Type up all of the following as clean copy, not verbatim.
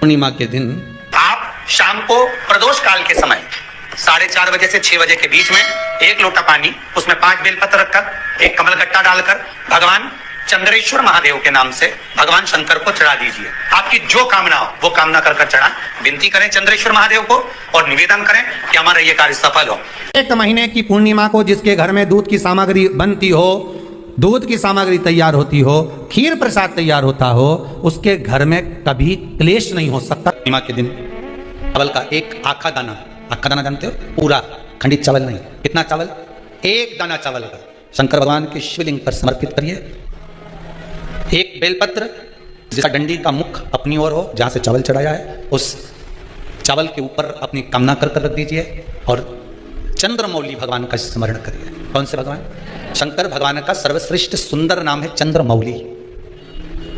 पूर्णिमा के दिन आप शाम को प्रदोष काल के समय 4:30 बजे से 6 बजे के बीच में 1 लोटा पानी, उसमें 5 बेलपत्र रखकर, एक कमल गट्टा डालकर भगवान चंद्रेश्वर महादेव के नाम से भगवान शंकर को चढ़ा दीजिए। आपकी जो कामना हो वो कामना कर चढ़ा, विनती करें चंद्रेश्वर महादेव को और निवेदन करें कि हमारा ये कार्य सफल हो। एक महीने की पूर्णिमा को जिसके घर में दूध की सामग्री बनती हो, दूध की सामग्री तैयार होती हो, खीर प्रसाद तैयार होता हो, उसके घर में कभी क्लेश नहीं हो सकता। पूर्णिमा के दिन चावल का एक आखा दाना जानते हो, पूरा खंडित चावल नहीं, कितना चावल, एक दाना चावल का शंकर भगवान के शिवलिंग पर समर्पित करिए। एक बेलपत्र जिसका डंडी का मुख अपनी ओर हो, जहां से चावल चढ़ाया है, उस चावल के ऊपर अपनी कामना कर रख दीजिए और चंद्रमौली भगवान का स्मरण करिए। कौन से भगवान? शंकर भगवान का सर्वश्रेष्ठ सुंदर नाम है चंद्रमौली।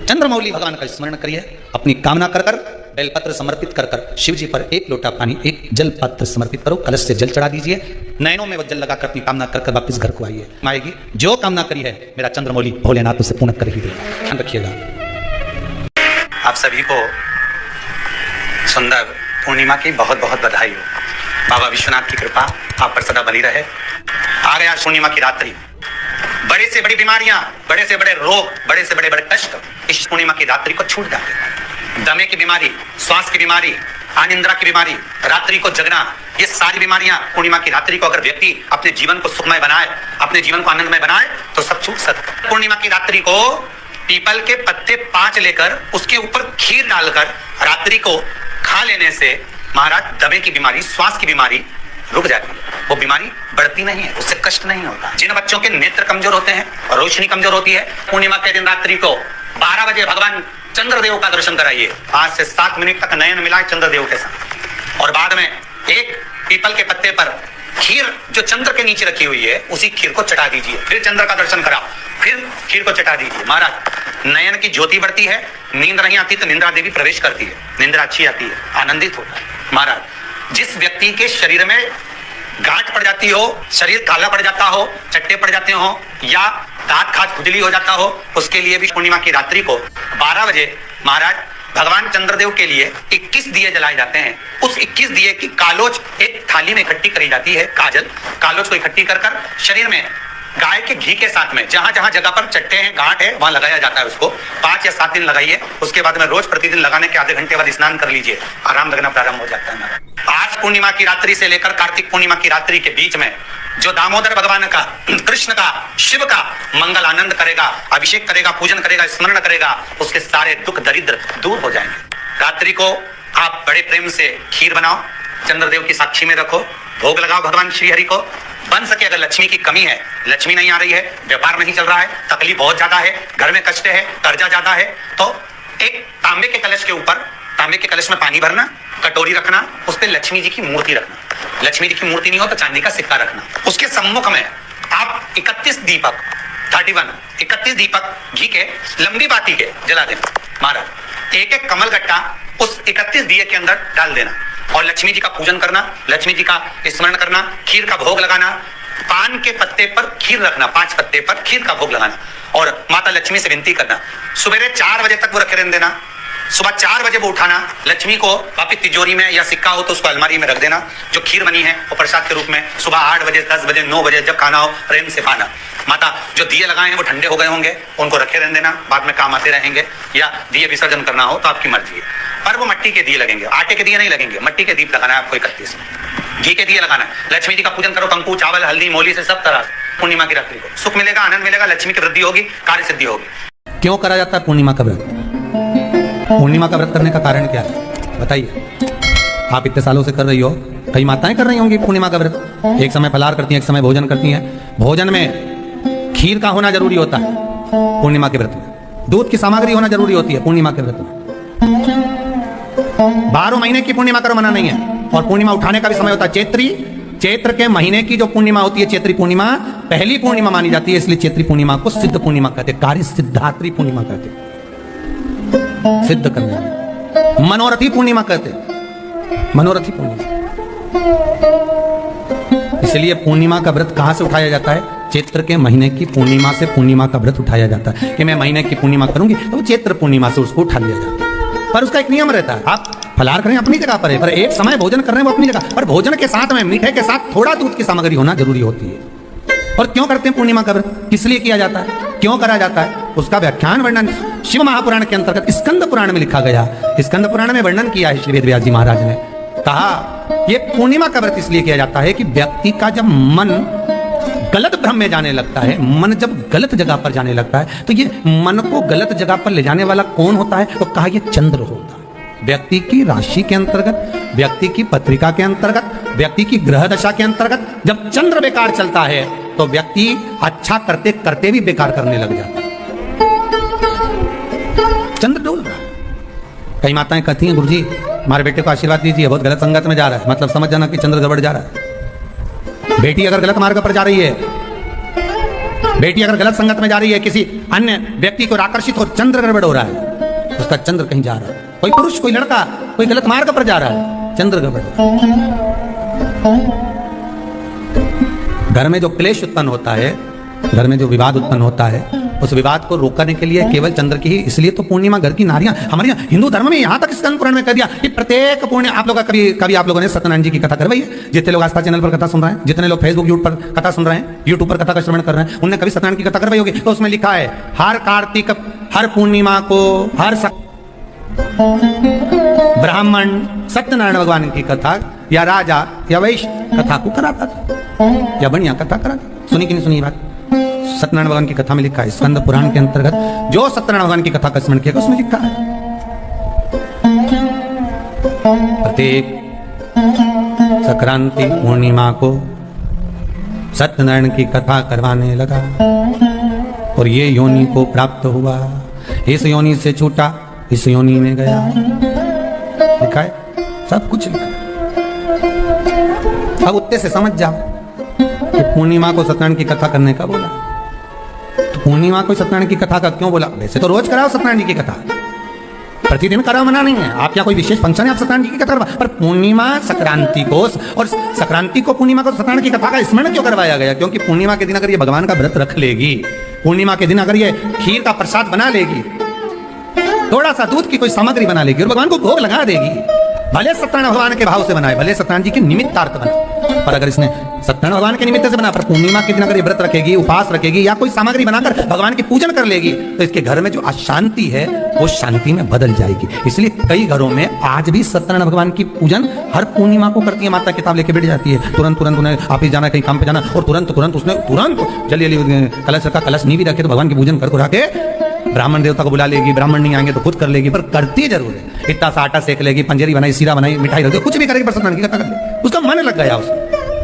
चंद्रमौली भगवान का स्मरण करिए, अपनी कामना कर बेलपत्र समर्पित कर शिव जी पर 1 लोटा पानी, 1 जल पात्र समर्पित करो, कलश से जल चढ़ा दीजिए, नयनों में वो जल लगाकर अपनी कामना कर वापस घर को आइए। आएगी जो कामना करी है मेरा चंद्रमौली भोलेनाथ उसे पूर्ण कर ही देगा। ध्यान रखिएगा। आप सभी को सुंदर पूर्णिमा की बहुत बहुत बधाई हो। बाबा विश्वनाथ की कृपा आप पर सदा बनी रहे। आ गया पूर्णिमा की रात्रि। बड़े से बड़ी बीमारियां, बड़े से बड़े रोग, बड़े से बड़े कष्ट इस पूर्णिमा की रात्रि को छूट जाते हैं। दमे की बीमारी, श्वास की बीमारी, अनिद्रा की बीमारी, रात्रि को जगना, ये सारी बीमारियां पूर्णिमा की रात्रि को अगर व्यक्ति अपने जीवन को सुखमय बनाए, अपने जीवन को आनंदमय बनाए तो सब छूट सकता है। पूर्णिमा की रात्रि को पीपल के पत्ते 5 लेकर उसके ऊपर खीर डालकर रात्रि को खा लेने से महाराज दमे की बीमारी, श्वास की बीमारी रुक जाती है। वो बीमारी बढ़ती नहीं है, उससे कष्ट नहीं होता। जिन बच्चों के नेत्र कमजोर होते हैं और रोशनी कमजोर होती है, पूर्णिमा के दिन रात्रि को 12 बजे भगवान चंद्रदेव का दर्शन कराइए। 5 से 7 मिनट तक नयन मिलाए चंद्रदेव के साथ और बाद में एक पीपल के पत्ते पर खीर जो चंद्र के नीचे रखी हुई है उसी खीर को चढ़ा दीजिए। फिर चंद्र का दर्शन कराओ, फिर खीर को चढ़ा दीजिए। महाराज नयन की ज्योति बढ़ती है, नींद नहीं आती तो निंद्रा देवी प्रवेश करती है, निंद्रा अच्छी आती है, आनंदित होता है। महाराज जिस व्यक्ति के शरीर में गांठ पड़ जाती हो, शरीर काला पड़ जाता हो, चट्टे पड़ जाते हो या दांत खाज खुजली हो जाता हो, उसके लिए भी पूर्णिमा की रात्रि को 12 बजे महाराज भगवान चंद्रदेव के लिए 21 दिए जलाए जाते हैं। उस 21 दिए की कालोज एक थाली में इकट्ठी करी जाती है। कालोज को इकट्ठी कर शरीर में गाय के घी के साथ में जहां जहां जगह पर चट्टे हैं, गांठ है, वहां लगाया जाता है। उसको 5 या 7 दिन लगाइए। उसके बाद में रोज प्रतिदिन लगाने के आधे घंटे बाद स्नान कर लीजिए, आराम लगना प्रारंभ हो जाता है। आज पूर्णिमा की रात्रि से लेकर कार्तिक पूर्णिमा की रात्रि के बीच में जो दामोदर भगवान का, कृष्ण का, शिव का मंगल आनंद करेगा, अभिषेक करेगा, पूजन करेगा, स्मरण करेगा, उसके सारे दुख दरिद्र दूर हो जाएंगे। रात्रि को आप बड़े प्रेम से खीर बनाओ, चंद्रदेव की साक्षी में रखो, भोग लगाओ भगवान श्री हरि को। बन सके अगर लक्ष्मी की कमी है, लक्ष्मी नहीं आ रही है, व्यापार नहीं चल रहा है, तकलीफ बहुत ज्यादा है, घर में कष्ट है, कर्जा ज्यादा है, तो एक तांबे के कलश के ऊपर, तांबे के कलश में पानी भरना, कटोरी रखना, उस पर लक्ष्मी जी की मूर्ति रखना। लक्ष्मी जी की मूर्ति नहीं हो तो चांदी का सिक्का रखना। उसके सम्मुख में आप 31 दीपक घी के लंबी बाती के जला देना। महाराज एक कमल गट्टा उस 31 दिए के अंदर डाल देना और लक्ष्मी जी का पूजन करना, लक्ष्मी जी का स्मरण करना, खीर का भोग लगाना, पान के पत्ते पर खीर रखना, 5 पत्ते पर खीर का भोग लगाना और माता लक्ष्मी से विनती करना। सुबह 4 बजे तक वो रखे रहने देना। सुबह 4 बजे वो उठाना, लक्ष्मी को वापिस तिजोरी में या सिक्का हो तो उसको अलमारी में रख देना। जो खीर बनी है वो प्रसाद के रूप में सुबह 8 बजे, 10 बजे, 9 बजे जब खाना हो प्रेम से खाना। माता जो दिए लगाए हैं वो ठंडे हो गए होंगे, उनको रखे रहने देना, बाद में काम आते रहेंगे। या दिए विसर्जन करना हो तो आपकी मर्जी है, पर वो मिट्टी के दिए लगेंगे, आटे के दिए नहीं लगेंगे। मिट्टी के दीप लगाना है आपको 31, घी के दिए लगाना है। लक्ष्मी जी का पूजन करो, कंकु, चावल, हल्दी, मोली से सब तरह। पूर्णिमा की रात्रि को सुख मिलेगा, आनंद मिलेगा, लक्ष्मी की वृद्धि होगी, कार्य सिद्धि होगी। क्यों करा जाता है पूर्णिमा का व्रत? पूर्णिमा का व्रत करने का कारण क्या है बताइए? आप इतने सालों से कर रही हो, कई माताएं कर रही होंगी पूर्णिमा का व्रत। एक समय फलाहार करती हैं, एक समय भोजन करती हैं। भोजन में खीर का होना जरूरी होता है पूर्णिमा के व्रत में, दूध की सामग्री होना जरूरी होती है पूर्णिमा के व्रत में। 12 महीने की पूर्णिमा करो, मना नहीं है। और पूर्णिमा उठाने का भी समय होता है। चैत्र के महीने की जो पूर्णिमा होती है, चैत्री पूर्णिमा पहली पूर्णिमा मानी जाती है, इसलिए चैत्री पूर्णिमा को सिद्ध पूर्णिमा कहते हैं, कार्य सिद्धात्री पूर्णिमा कहते हैं, सिद्ध करने में। मनोरथी पूर्णिमा कहते हैं, मनोरथी पूर्णिमा। इसलिए पूर्णिमा का व्रत कहां से उठाया जाता है? चैत्र के महीने की पूर्णिमा से पूर्णिमा का व्रत उठाया जाता है कि मैं महीने की पूर्णिमा करूंगी तो चैत्र पूर्णिमा से उसको उठा लिया जाता है। पर उसका एक नियम रहता है, आप फलाहार करें अपनी जगह पर है, पर एक समय भोजन कर रहे हैं वो अपनी जगह पर। भोजन के साथ में मीठे के साथ थोड़ा दूध की सामग्री होना जरूरी होती है। और क्यों करते हैं पूर्णिमा का व्रत, किस लिए किया जाता है, क्यों करा जाता है, उसका व्याख्यान वर्णन शिव महापुराण के अंतर्गत स्कंद पुराण में लिखा गया। स्कंद पुराण में वर्णन किया है श्री वेद व्यास जी महाराज ने, कहा ये पूर्णिमा का व्रत इसलिए किया जाता है कि व्यक्ति का जब मन गलत भ्रम में जाने लगता है, मन जब गलत जगह पर जाने लगता है, तो ये मन को गलत जगह पर ले जाने वाला कौन होता है, तो कहा ये चंद्र होता है। व्यक्ति की राशि के अंतर्गत, व्यक्ति की पत्रिका के अंतर्गत, व्यक्ति की ग्रह दशा के अंतर्गत जब चंद्र बेकार चलता है तो व्यक्ति अच्छा करते करते भी बेकार करने लग जाता है। चंद्र डोल रहा है। कई माताएं कहती हैं, गुरुजी हमारे बेटे को आशीर्वाद दीजिए, बहुत गलत संगत में जा रहा है, मतलब समझ जाना कि चंद्र गड़बड़ जा रहा है। बेटी अगर गलत मार्ग पर जा रही है, बेटी अगर गलत संगत में जा रही है, किसी अन्य व्यक्ति को आकर्षित हो, चंद्र गड़बड़ हो रहा है, उसका चंद्र कहीं जा रहा है। कोई पुरुष, कोई लड़का, कोई गलत मार्ग पर जा रहा है, चंद्र गड़बड़। घर में जो क्लेश उत्पन्न होता है, घर में जो विवाद उत्पन्न होता है, उस विवाद को रोकने के लिए केवल चंद्र की ही, इसलिए तो पूर्णिमा घर की नारियां हमारे यहाँ हिंदू धर्म में यहाँ तक स्कंद पुराण में कह दिया कि प्रत्येक पूर्णिमा, आप लोग कभी आप लोगों ने सत्यनारायण जी की कथा करवाई है? जितने लोग आस्था चैनल पर कथा सुन रहे हैं, जितने लोग फेसबुक यूट्यूब पर कथा सुन रहे हैं, यूट्यूब पर कथा का श्रवण कर रहे हैं, उनने कभी सत्यनारायण की कथा करवाई होगी? तो उसमें लिखा है हर कार्तिक, हर पूर्णिमा को, हर ब्राह्मण सत्यनारायण भगवान की कथा या राजा या वैश्य कथा को कराता था, या बढ़िया कथा कराता। सुनी कि नहीं सुनी बात? सत्यनारायण भगवान की कथा में लिखा है, स्कंद पुराण के अंतर्गत जो सत्यनारायण भगवान की कथा का स्मरण किया उसमें लिखा है प्रत्येक संक्रांति पूर्णिमा को सत्यनारायण की कथा करवाने लगा और ये योनि को प्राप्त हुआ, इस योनि से छूटा, इस योनि में गया। लिखा है, सब कुछ लिखा है। अब उत्ते से समझ जाओ कि पूर्णिमा को सत्यनारायण की कथा करने का बोला, तो पूर्णिमा को सत्यनारायण की कथा का क्यों बोला? वैसे तो रोज कराओ सत्यनारायण जी की कथा, प्रतिदिन कराओ, मना नहीं है। आप क्या कोई विशेष फंक्शन है आप सत्यनारायण जी की कथा करवा, पर पूर्णिमा संक्रांति को, और संक्रांति को पूर्णिमा को सत्यनारायण की कथा का स्मरण क्यों करवाया गया? क्योंकि पूर्णिमा के दिन अगर ये भगवान का व्रत रख लेगी, पूर्णिमा के दिन अगर ये खीर का प्रसाद बना लेगी, थोड़ा सा दूध की कोई सामग्री बना लेगी और भगवान को भोग लगा देगी, भले सत्यनारायण भगवान के भाव से बनाए, भले सत्यनारायण जी के निमित्तार्थ बनाए, पर अगर इसने सत्यनारायण भगवान के निमित्त से बना, पर पूर्णिमा के दिन अगर ये व्रत रखेगी, उपवास रखेगी या कोई सामग्री बनाकर भगवान की पूजन कर लेगी, तो इसके घर में जो अशांति है वो शांति में बदल जाएगी। इसलिए कई घरों में आज भी सत्यनारायण भगवान की पूजन हर पूर्णिमा को करती है। माता किताब लेके बैठ जाती है, तुरंत उन्हें ऑफिस जाना, कहीं काम पे जाना, और तुरंत उसने जल्दी कलश रखा, कलश नहीं भी रखे तो भगवान की पूजन कर के ब्राह्मण देवता को बुला लेगी, ब्राह्मण नहीं आएंगे तो खुद कर लेगी, पर करती जरूर है। इतना सा आटा सेक लेगी, पंजेरी बनाई, सीरा बनाई, मिठाई रख दी, कुछ भी करेगी, पर सत्यनारायण की कथा कर ले, उसका मन लग गया उसको,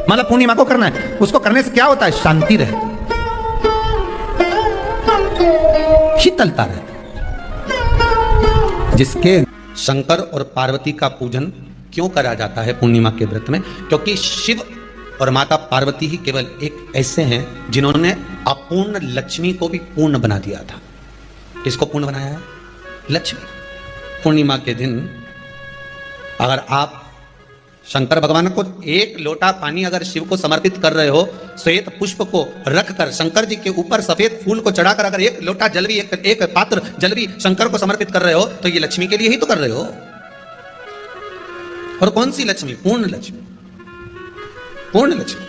मतलब पूर्णिमा को करना है। उसको करने से क्या होता है? शांति रहती, शीतलता रहती। जिसके शंकर और पार्वती का पूजन क्यों करा जाता है पूर्णिमा के व्रत में? क्योंकि शिव और माता पार्वती ही केवल एक ऐसे हैं जिन्होंने अपूर्ण लक्ष्मी को भी पूर्ण बना दिया था। किसको पूर्ण बनाया है? लक्ष्मी। पूर्णिमा के दिन अगर आप शंकर भगवान को एक लोटा पानी अगर शिव को समर्पित कर रहे हो, श्वेत पुष्प को रखकर शंकर जी के ऊपर सफेद फूल को चढ़ाकर अगर एक लोटा जल भी, एक पात्र जल भी शंकर को समर्पित कर रहे हो, तो ये लक्ष्मी के लिए ही तो कर रहे हो। और कौन सी लक्ष्मी? पूर्ण लक्ष्मी। पूर्ण लक्ष्मी।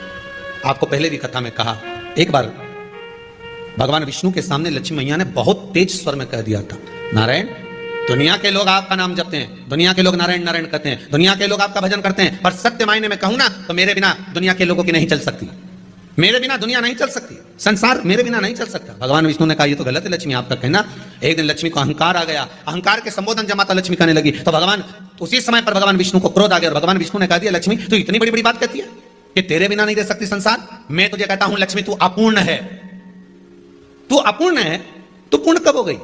आपको पहले भी कथा में कहा, एक बार भगवान विष्णु के सामने लक्ष्मी मैया ने बहुत तेज स्वर में कह दिया था, नारायण, दुनिया के लोग आपका नाम जपते हैं, दुनिया के लोग नारायण नारायण कहते हैं, दुनिया के लोग आपका भजन करते हैं, पर सत्य मायने में कहूं ना तो मेरे बिना दुनिया के लोगों की नहीं चल सकती, मेरे बिना दुनिया नहीं चल सकती, संसार मेरे बिना नहीं चल सकता। भगवान विष्णु ने कहा ये तो गलत है लक्ष्मी आपका कहना। एक दिन लक्ष्मी को अहंकार आ गया, अहंकार के संबोधन जब माता लक्ष्मी कहने लगी तो भगवान, उसी समय पर भगवान विष्णु को क्रोध आ गया और भगवान विष्णु ने कहा दिया, लक्ष्मी तू इतनी बड़ी बड़ी बात कहती है कि तेरे बिना नहीं रह सकती संसार? मैं तुझे कहता हूं लक्ष्मी, तू अपूर्ण है, तू अपूर्ण है, तू पूर्ण कब हो गई?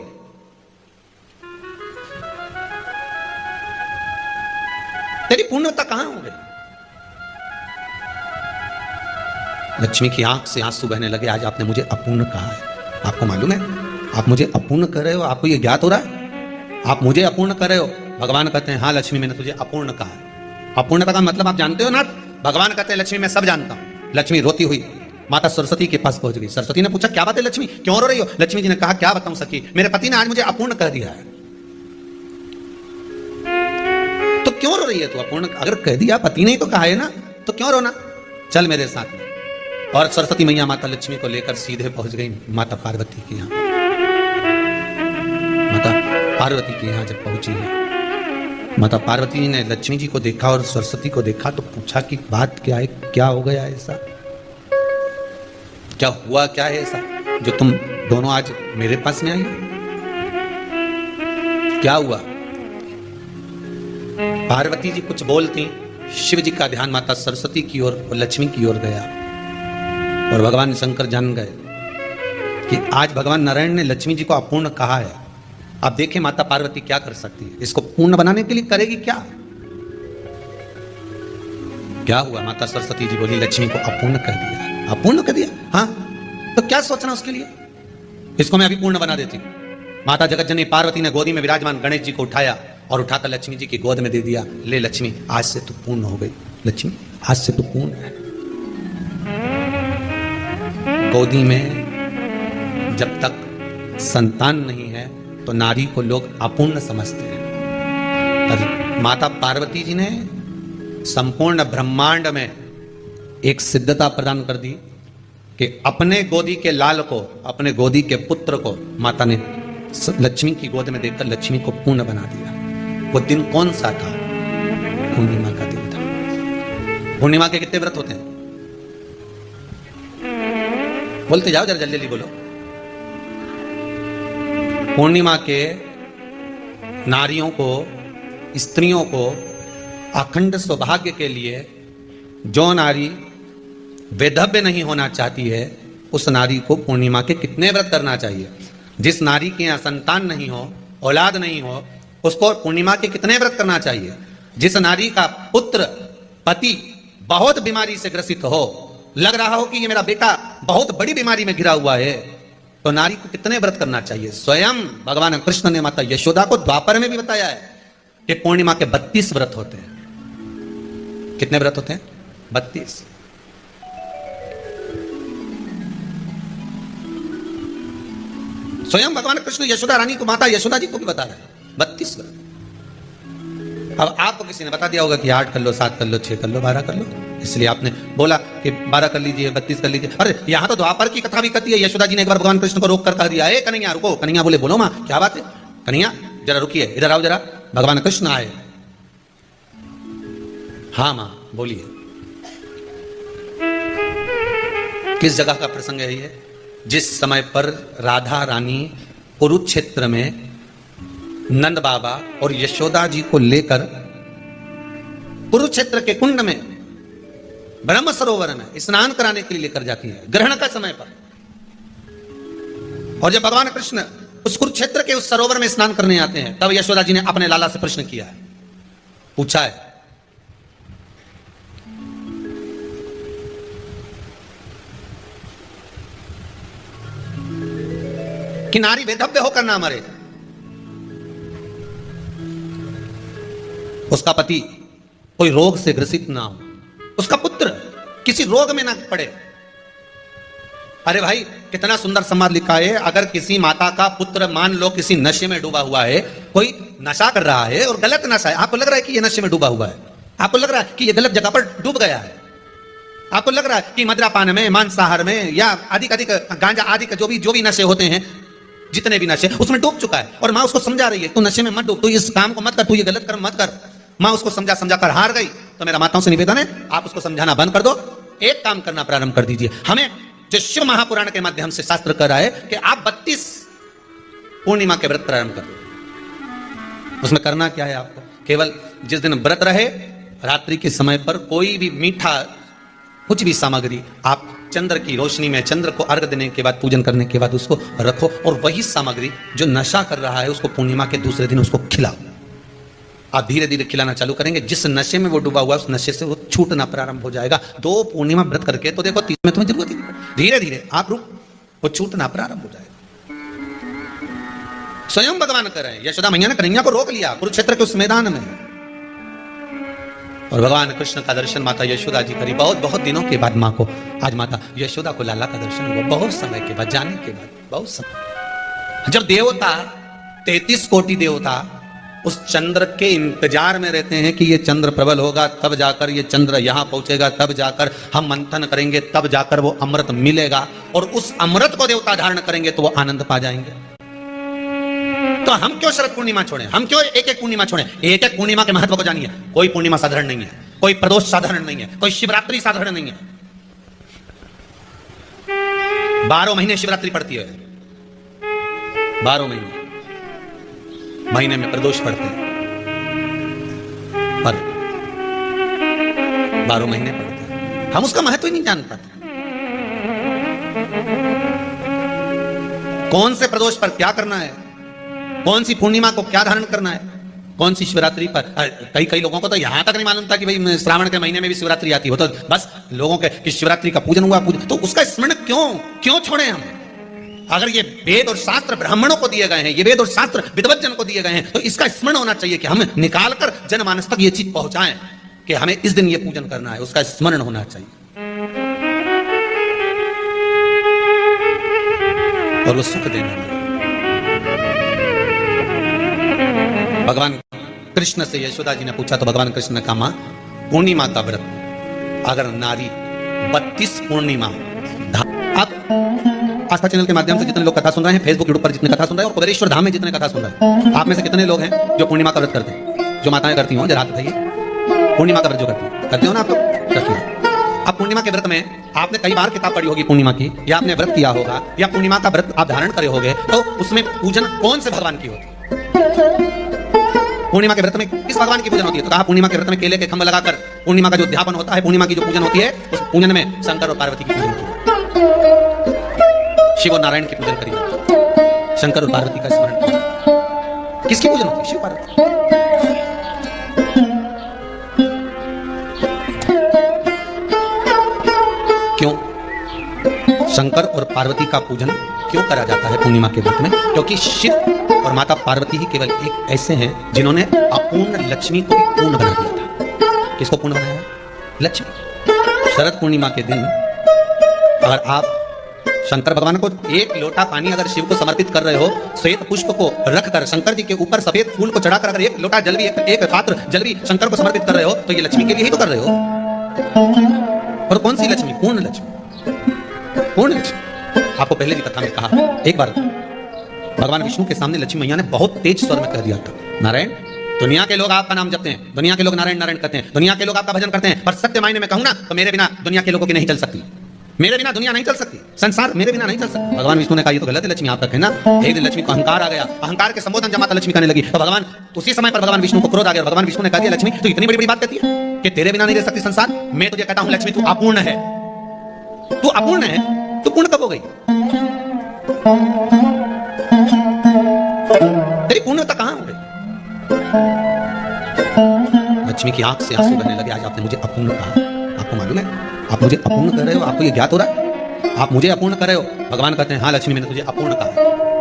तेरी पूर्णता कहां हो गई? लक्ष्मी की आंख से आंसू बहने लगे, आज आपने मुझे अपूर्ण कहा है। आपको मालूम है आप मुझे अपूर्ण कर रहे हो? आपको ये ज्ञात हो रहा है आप मुझे अपूर्ण कर रहे हो? भगवान कहते हैं हाँ लक्ष्मी मैंने तुझे अपूर्ण कहा है। अपूर्णता का मतलब आप जानते हो ना? भगवान कहते हैं लक्ष्मी मैं सब जानता हूं। लक्ष्मी रोती हुई माता सरस्वती के पास पहुंच गई। सरस्वती ने पूछा क्या बात है लक्ष्मी, क्यों रो रही हो? लक्ष्मी जी ने कहा क्या बताऊं सखी, मेरे पति ने आज मुझे अपूर्ण कह दिया है। रो रही है तू? अपूर्ण अगर कह दिया, पति ने ही तो कहा है ना, तो क्यों रोना? चल मेरे साथ में। और सरस्वती मैया माता लक्ष्मी को लेकर सीधे पहुंच गई माता पार्वती के यहाँ। माता पार्वती के यहाँ जब पहुंची है, माता पार्वती ने लक्ष्मी जी को देखा और सरस्वती को देखा तो पूछा कि बात क्या है, क्या हो गया ऐसा, क्या हुआ, क्या है ऐसा जो तुम दोनों आज मेरे पास में आई? क्या हुआ? पार्वती जी कुछ बोलती, शिव जी का ध्यान माता सरस्वती की ओर और लक्ष्मी की ओर गया और भगवान शंकर जान गए कि आज भगवान नारायण ने लक्ष्मी जी को अपूर्ण कहा है। अब देखें माता पार्वती क्या कर सकती है, इसको पूर्ण बनाने के लिए करेगी क्या? क्या हुआ? माता सरस्वती जी बोली लक्ष्मी को अपूर्ण कर दिया। अपूर्ण कर दिया? हाँ, तो क्या सोचना उसके लिए, इसको मैं अभी पूर्ण बना देती हूं। माता जगतजननी पार्वती ने गोदी में विराजमान गणेश जी को उठाया और उठाकर लक्ष्मी जी की गोद में दे दिया। ले लक्ष्मी, आज से तू पूर्ण हो गई। लक्ष्मी, आज से तू पूर्ण है। गोदी में जब तक संतान नहीं है तो नारी को लोग अपूर्ण समझते हैं। पर माता पार्वती जी ने संपूर्ण ब्रह्मांड में एक सिद्धता प्रदान कर दी कि अपने गोदी के लाल को, अपने गोदी के पुत्र को माता ने लक्ष्मी की गोद में देकर लक्ष्मी को पूर्ण बना दिया। वो दिन कौन सा था? पूर्णिमा का दिन था। पूर्णिमा के कितने व्रत होते हैं? बोलते जाओ, जरा जल्दी जल्दी बोलो। पूर्णिमा के नारियों को, स्त्रियों को अखंड सौभाग्य के लिए, जो नारी वैधव्य नहीं होना चाहती है उस नारी को पूर्णिमा के कितने व्रत करना चाहिए? जिस नारी के यहाँ संतान नहीं हो, औलाद नहीं हो, उसको पूर्णिमा के कितने व्रत करना चाहिए? जिस नारी का पुत्र, पति बहुत बीमारी से ग्रसित हो, लग रहा हो कि ये मेरा बेटा बहुत बड़ी बीमारी में घिरा हुआ है, तो नारी को कितने व्रत करना चाहिए? स्वयं भगवान कृष्ण ने माता यशोदा को द्वापर में भी बताया है कि पूर्णिमा के 32 व्रत होते हैं। कितने व्रत होते हैं? 32। स्वयं भगवान कृष्ण यशोदा रानी को, माता यशोदा जी को भी बता रहे हैं 32 व्रत। अब आपको किसी ने बता दिया होगा कि 8 कर लो, 7 कर लो, 6 कर लो, 12 कर लो, इसलिए आपने बोला कि 12 कर लीजिए, 32 कर लीजिए। अरे यहां तो द्वापर की कथा भी कहती है। यशोदा जी ने एक बार भगवान कृष्ण को रोक कर कह दिया, ए कन्हैया रुको। कन्हैया बोले, बोलो मां क्या बात है? कन्हैया जरा रुकिए, इधर आओ जरा। भगवान कृष्ण आए। हाँ मां बोलिए। किस जगह का प्रसंग है ये? जिस समय पर राधा रानी कुरुक्षेत्र में नंद बाबा और यशोदा जी को लेकर कुरुक्षेत्र के कुंड में, ब्रह्म सरोवर में स्नान कराने के लिए लेकर जाती है, ग्रहण का समय पर। और जब भगवान कृष्ण उस कुरुक्षेत्र के उस सरोवर में स्नान करने आते हैं, तब यशोदा जी ने अपने लाला से प्रश्न किया है, पूछा है कि नारी वैधव्य होकर ना मरे, उसका पति कोई रोग से ग्रसित ना हो, उसका पुत्र किसी रोग में ना पड़े। अरे भाई कितना सुंदर संवाद लिखा है। अगर किसी माता का पुत्र मान लो किसी नशे में डूबा हुआ है, कोई नशा कर रहा है और गलत नशा है, आपको लग रहा है कि ये नशे में डूबा हुआ है, आपको लग रहा है कि ये गलत जगह पर डूब गया है, आपको लग रहा है कि मद्रापान में, मांसाहार में या अधिक गांजा आदि का जो भी नशे होते हैं, जितने भी नशे, उसमें डूब चुका है। और माँ उसको समझा रही है, तू नशे में मत डूब, तू इस काम को मत कर, तू ये गलत कर्म मत कर। माँ उसको समझा कर हार गई। तो मेरा माताओं से निवेदन है, आप उसको समझाना बंद कर दो, एक काम करना प्रारंभ कर दीजिए। हमें जो शिव महापुराण के माध्यम से शास्त्र कह रहा है कि आप 32 पूर्णिमा के व्रत प्रारंभ कर दो। उसमें करना क्या है आपको? केवल जिस दिन व्रत रहे, रात्रि के समय पर कोई भी मीठा, कुछ भी सामग्री आप चंद्र की रोशनी में, चंद्र को अर्घ देने के बाद, पूजन करने के बाद उसको रखो, और वही सामग्री जो नशा कर रहा है उसको पूर्णिमा के दूसरे दिन उसको खिलाओ। आप धीरे धीरे खिलाना चालू करेंगे, जिस नशे में वो डूबा हुआ है उस नशे से वो छूटना प्रारंभ हो जाएगा। 2 पूर्णिमा व्रत करके तो देखो, 3 में तुम्हें जरूरत ही नहीं, धीरे धीरे आप रुक, वो छूटना प्रारंभ हो जाएगा। स्वयं भगवान कर रहे हैं, यशोदा मैया ने कन्हैया को रोक लिया कुरुक्षेत्र के उस मैदान में, और भगवान कृष्ण का दर्शन माता यशोदा जी करी। बहुत बहुत दिनों के बाद माँ को, आज माता यशोदा को लाला का दर्शन हुआ, बहुत समय के बाद, जाने के बाद, बहुत समय। जब देवता 33 कोटि देवता उस चंद्र के इंतजार में रहते हैं कि ये चंद्र प्रबल होगा, तब जाकर ये चंद्र यहां पहुंचेगा, तब जाकर हम मंथन करेंगे, तब जाकर वो अमृत मिलेगा और उस अमृत को देवता धारण करेंगे तो वो आनंद पा जाएंगे। तो हम क्यों शरद पूर्णिमा छोड़ें? हम क्यों एक एक पूर्णिमा छोड़ें? एक एक पूर्णिमा के महत्व को जानिए। कोई पूर्णिमा साधारण नहीं है, कोई प्रदोष साधारण नहीं है, कोई शिवरात्रि साधारण नहीं है। 12 महीने शिवरात्रि पड़ती है, 12 महीने में प्रदोष पड़ते हैं, पर 12 महीने पड़ते हैं, हम उसका महत्व ही नहीं जान पाते। कौन से प्रदोष पर क्या करना है, कौन सी पूर्णिमा को क्या धारण करना है, कौन सी शिवरात्रि पर। कई लोगों को तो यहां तक नहीं मालूम था कि भाई श्रावण के महीने में भी शिवरात्रि आती हो, तो बस लोगों के कि शिवरात्रि का पूजन हुआ, तो उसका स्मरण क्यों छोड़े हम? अगर ये वेद और शास्त्र ब्राह्मणों को दिए गए हैं, ये वेद और शास्त्र विद्वत जन को दिए गए हैं, तो इसका स्मरण होना चाहिए कि हम निकालकर जनमानस तक ये चीज पहुंचाएं कि हमें इस दिन ये पूजन करना है, उसका स्मरण होना चाहिए। और वो सुख देना है। भगवान कृष्ण से यशोदा जी ने पूछा तो भगवान कृष्ण ने कहा, मां पूर्णिमा का व्रत अगर नारी 32 पूर्णिमा, आप आस्था चैनल के माध्यम से जितने लोग कथा सुन रहे हैं, फेसबुक यूट्यूब पर जितने कथा सुन रहे हैं और कुबेरेश्वर धाम में जितने कथा सुन रहे हैं, आप में से कितने लोग हैं जो पूर्णिमा का व्रत करते हैं? जो माताएं करती हो जरा हाथ उठाइए। पूर्णिमा का व्रत जो करते हो ना आप लोग, करती हो। अब पूर्णिमा के व्रत में आपने कई बार किताब पढ़ी होगी पूर्णिमा की, या आपने व्रत किया होगा, या पूर्णिमा का व्रत आप धारण करे होगे, तो उसमें पूजन कौन से भगवान की होती है? पूर्णिमा के व्रत में किस भगवान की पूजन होती है? तो कहा पूर्णिमा के व्रत में केले के खंभ लगाकर पूर्णिमा का जो अध्यापन होता है, पूर्णिमा की जो पूजन होती है, उस पूजन में शंकर और पार्वती की पूजन की, शिव और नारायण की पूजन करिए, शंकर और पार्वती का स्मरण करिए। किसकी पूजन होती है? शिव पार्वती। क्यों शंकर और पार्वती का पूजन क्यों करा जाता है पूर्णिमा के व्रत में? क्योंकि शिव और माता पार्वती ही केवल एक ऐसे हैं जिन्होंने अपूर्ण लक्ष्मी को पूर्ण बना दिया था। किसको पूर्ण बनाया? लक्ष्मी। शरद पूर्णिमा के दिन अगर आप शंकर भगवान को एक लोटा पानी अगर शिव को समर्पित कर रहे हो, श्वेत पुष्प को रखकर शंकर जी के ऊपर सफेद फूल को चढ़ाकर अगर एक लोटा जल भी, एक पात्र जल भी शंकर को समर्पित कर रहे हो, तो ये लक्ष्मी के लिए ही तो कर रहे हो। और कौन सी लक्ष्मी? पूर्ण लक्ष्मी। पूर्ण लक्ष्मी। आपको पहले भी कथा में कहा, एक बार भगवान विष्णु के सामने लक्ष्मी मैया ने बहुत तेज स्वर में कह दिया था, नारायण, दुनिया के लोग आपका नाम जपते हैं, दुनिया के लोग नारायण नारायण करते हैं, दुनिया के लोग आपका भजन करते हैं, पर सत्य मायने में कहूं ना तो मेरे बिना दुनिया के लोगों की नहीं चल सकती, मेरे बिना दुनिया नहीं चल सकती, संसार मेरे बिना नहीं चल सकता। भगवान विष्णु ने कहा ये तो गलत है लक्ष्मी, आपका कहना। एक दिन लक्ष्मी को अहंकार आ गया, अहंकार के संबोधन जब माता लक्ष्मी करने लगी तो भगवान उसी समय पर भगवान विष्णु को क्रोध आ गया। भगवान विष्णु ने कहा लक्ष्मी तू इतनी बड़ी बड़ी बात कहती है कि तेरे बिना नहीं रह सकती संसार। मैं तुझे कहता हूं लक्ष्मी तू अपूर्ण है, तू अपूर्ण है, तू पूर्ण कब हो गई? तेरी पूर्णता कहां हो गई? लक्ष्मी की आंख से आंसू बहने लगे। आज आपने मुझे अपूर्ण कहा, आपको मालूम है आप मुझे अपूर्ण कर रहे हो, आपको ये ज्ञात हो रहा है आप मुझे अपूर्ण कर रहे हो? भगवान कहते हैं हाँ लक्ष्मी मैंने तुझे अपूर्ण कहा।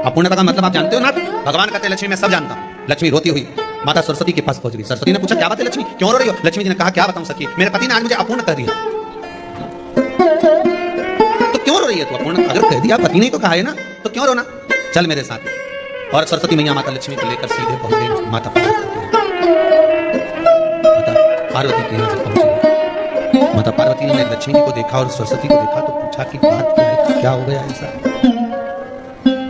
अपूर्णता का मतलब आप जानते हो ना? भगवान कहते हैं लक्ष्मी मैं सब जानता हूं। लक्ष्मी रोती हुई माता सरस्वती के पास पहुंच गई। सरस्वती ने पूछा क्या बात है लक्ष्मी, क्यों रो रही हो? लक्ष्मी जी ने कहा क्या बताऊं सखी, मेरे पति ने आज मुझे अपूर्ण कर दिया। तो क्यों रो रही है तू? अपूर्ण अगर कह दिया, पति ने तो कहा है ना, तो क्यों रोना? चल मेरे साथ। और सरस्वती मैया माता लक्ष्मी को लेकर सीधे पहुंच गई माता पार्वती के यहाँ से पहुंच गई। माता पार्वती ने लक्ष्मी जी को देखा और सरस्वती को देखा तो पूछा कि बात क्या है, क्या हो गया ऐसा,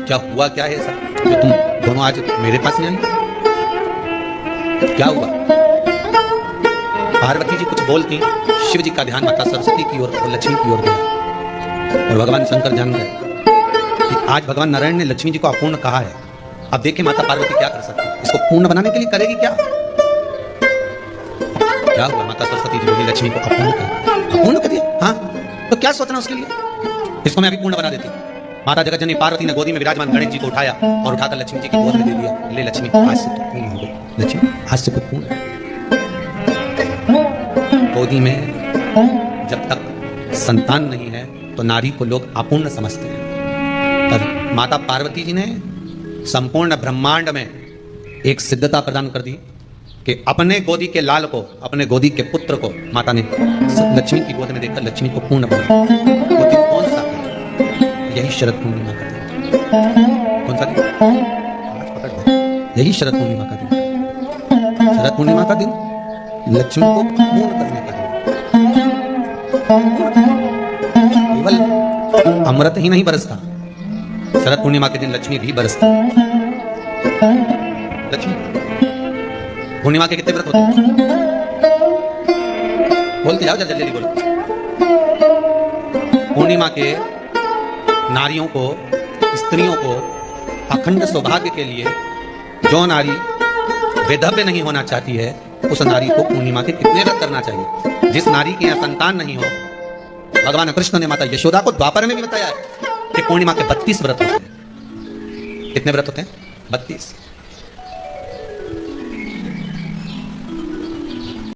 क्या हुआ, क्या है ऐसा जो तुम दोनों आज मेरे पास नहीं आई? क्या हुआ? पार्वती जी कुछ बोलती, शिव जी का ध्यान माता सरस्वती की ओर और लक्ष्मी की ओर गया और भगवान शंकर जान गए कि आज भगवान नारायण ने लक्ष्मी जी को अपूर्ण कहा है। अब देखिए माता पार्वती क्या कर सकती है, इसको पूर्ण बनाने के लिए करेगी क्या? क्या हुआ? माता सरस्वती जी बोली लक्ष्मी को अपूर्ण कर दिया। हाँ तो क्या सोचना उसके लिए, इसको मैं अभी पूर्ण बना देती। माता जगतजननी पार्वती ने गोदी में विराजमान गणेश जी को उठाया और उठाकर लक्ष्मी जी की गोद में दे दिया। ले लक्ष्मी आज से तो पूर्ण हो गई, लक्ष्मी आज से तो पूर्ण। गोदी में जब तक संतान नहीं है तो नारी को लोग अपूर्ण समझते हैं, पर माता पार्वती जी ने संपूर्ण ब्रह्मांड में एक सिद्धता प्रदान कर दी कि अपने गोदी के लाल को, अपने गोदी के पुत्र को माता ने लक्ष्मी की गोद में देखकर लक्ष्मी को पूर्ण बनाया। वो दिन कौन सा है? यही शरद पूर्णिमा का दिन। कौन सा दिन? आज पकड़ लो, यही शरद पूर्णिमा का दिन। शरद पूर्णिमा का दिन लक्ष्मी को पूर्ण करने का दिन। केवल अमृत ही नहीं बरसता, शरद पूर्णिमा के दिन लक्ष्मी भी बरसती। लक्ष्मी पूर्णिमा के कितने व्रत होते हैं? बोलते जाओ, जल्दी जल्दी बोलो। पूर्णिमा के नारियों को, स्त्रियों को अखंड सौभाग्य के लिए, जो नारी वैधव्य नहीं होना चाहती है, उस नारी को पूर्णिमा के कितने व्रत करना चाहिए? जिस नारी के यहाँ संतान नहीं हो, भगवान कृष्ण ने माता यशोदा को द्वापर में भी बताया है कि पूर्णिमा के 32 व्रत होते हैं। कितने व्रत होते हैं? 32।